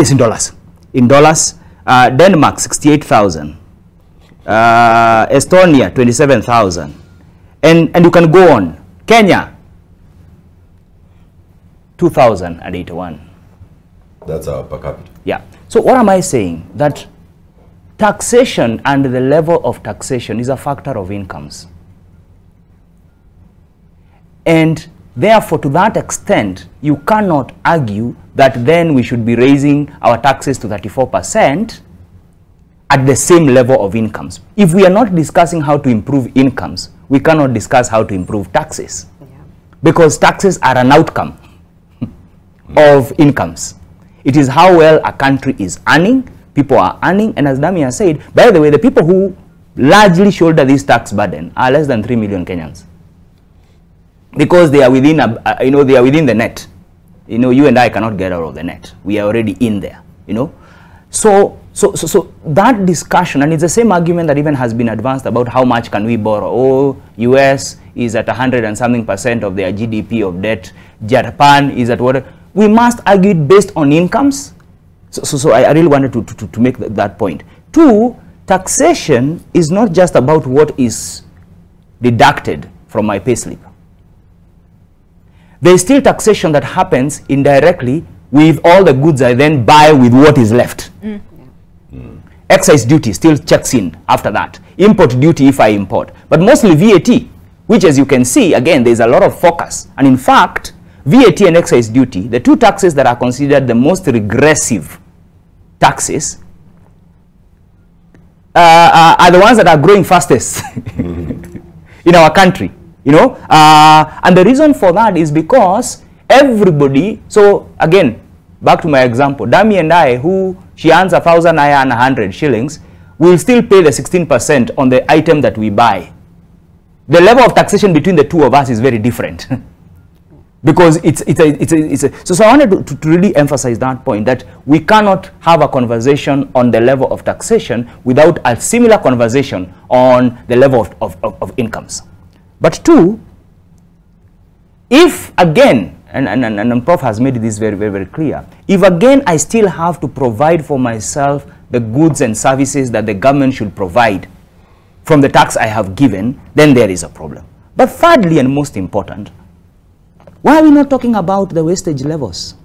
It's in dollars. In dollars, Denmark 68,000, Estonia 27,000, and you can go on. Kenya 2,081. That's our per capita. Yeah. So what am I saying? That taxation and the level of taxation is a factor of incomes. And therefore, to that extent, you cannot argue that then we should be raising our taxes to 34% at the same level of incomes. If we are not discussing how to improve incomes, we cannot discuss how to improve taxes. Yeah. Because taxes are an outcome of incomes. It is how well a country is earning, people are earning, and as Dami has said, by the way, the people who largely shoulder this tax burden are less than 3 million Kenyans. Because they are within, they are within the net. You know, you and I cannot get out of the net. We are already in there, you know. So that discussion, and it's the same argument that even has been advanced about how much can we borrow. Oh, US is at 100 and something % of their GDP of debt. Japan is at what? We must argue it based on incomes. So I really wanted to make that point. Two, taxation is not just about what is deducted from my payslip. There is still taxation that happens indirectly with all the goods I then buy with what is left. Mm. Yeah. Mm. Excise duty still checks in after that. Import duty if I import. But mostly VAT, which as you can see, again, there's a lot of focus. And in fact, VAT and excise duty, the two taxes that are considered the most regressive taxes, are the ones that are growing fastest in our country. You know, and the reason for that is because everybody, so again, back to my example, Dami and I, who she earns 1,000 naira and 100 shillings, will still pay the 16% on the item that we buy. The level of taxation between the two of us is very different. Because so I wanted to really emphasize that point, that we cannot have a conversation on the level of taxation without a similar conversation on the level of incomes. But two, if again, and Prof has made this very clear, if again I still have to provide for myself the goods and services that the government should provide from the tax I have given, then there is a problem. But thirdly and most important, why are we not talking about the wastage levels?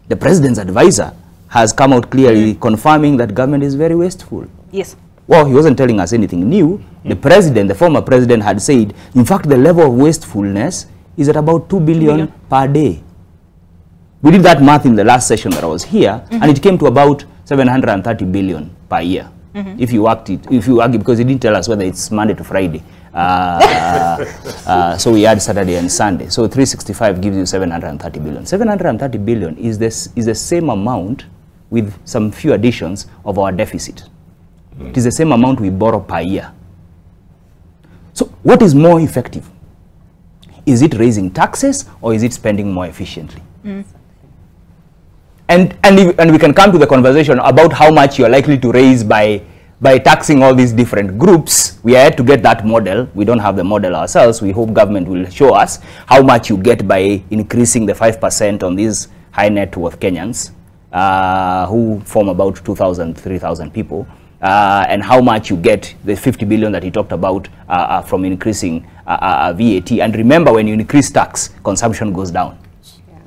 The president's advisor has come out clearly confirming that government is very wasteful. Yes. Well, he wasn't telling us anything new. The president, the former president, had said, in fact, the level of wastefulness is at about 2 billion per day. We did that math in the last session that I was here, and it came to about 730 billion per year. If you argue, because he didn't tell us whether it's Monday to Friday. So we had Saturday and Sunday. So 365 gives you 730 billion. 730 billion is the same amount with some few additions of our deficit. It is the same amount we borrow per year. So what is more effective? Is it raising taxes or is it spending more efficiently? And we can come to the conversation about how much you're likely to raise by taxing all these different groups. We are yet to get that model. We don't have the model ourselves. We hope government will show us how much you get by increasing the 5% on these high net worth Kenyans who form about 2,000, 3,000 people. And how much you get, the 50 billion that he talked about from increasing VAT. And remember, when you increase tax, consumption goes down. Yeah.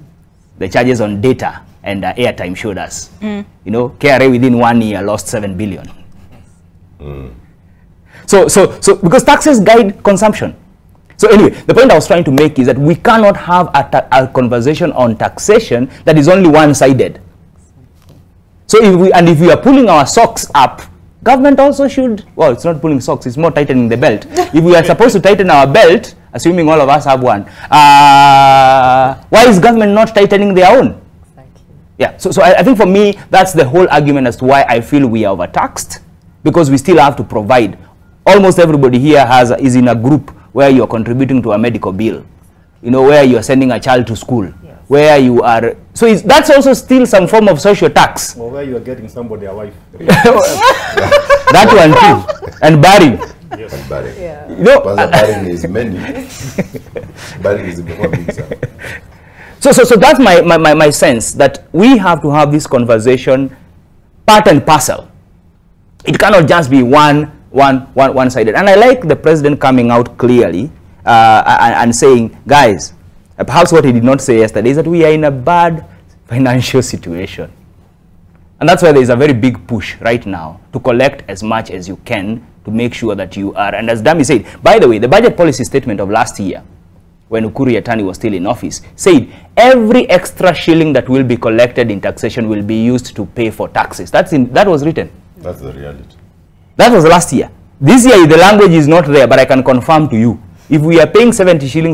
The charges on data and airtime showed us. You know, KRA within 1 year lost 7 billion. So because taxes guide consumption. So anyway, the point I was trying to make is that we cannot have a conversation on taxation that is only one-sided. So if we are pulling our socks up, government also should, well, it's not pulling socks, it's more tightening the belt. If we are supposed to tighten our belt, assuming all of us have one, why is government not tightening their own? Exactly. Yeah, so I think for me, that's the whole argument as to why I feel we are overtaxed, because we still have to provide. Almost everybody here is in a group where you're contributing to a medical bill, you know, where you're sending a child to school. Where you are, so that's also still some form of social tax. Or where you are getting somebody a wife. That one too. And burying. Yes. And burying. Yeah. You know, burying is many. Burying is before being served. So that's my sense, that we have to have this conversation part and parcel. It cannot just be one-sided. And I like the president coming out clearly and saying, guys, perhaps what he did not say yesterday is that we are in a bad financial situation. And that's why there is a very big push right now to collect as much as you can to make sure that you are. And as Dami said, by the way, the budget policy statement of last year, when Ukuru Yatani was still in office, said every extra shilling that will be collected in taxation will be used to pay for taxes. That was written. That's the reality. That was last year. This year, the language is not there, but I can confirm to you, if we are paying 70 shillings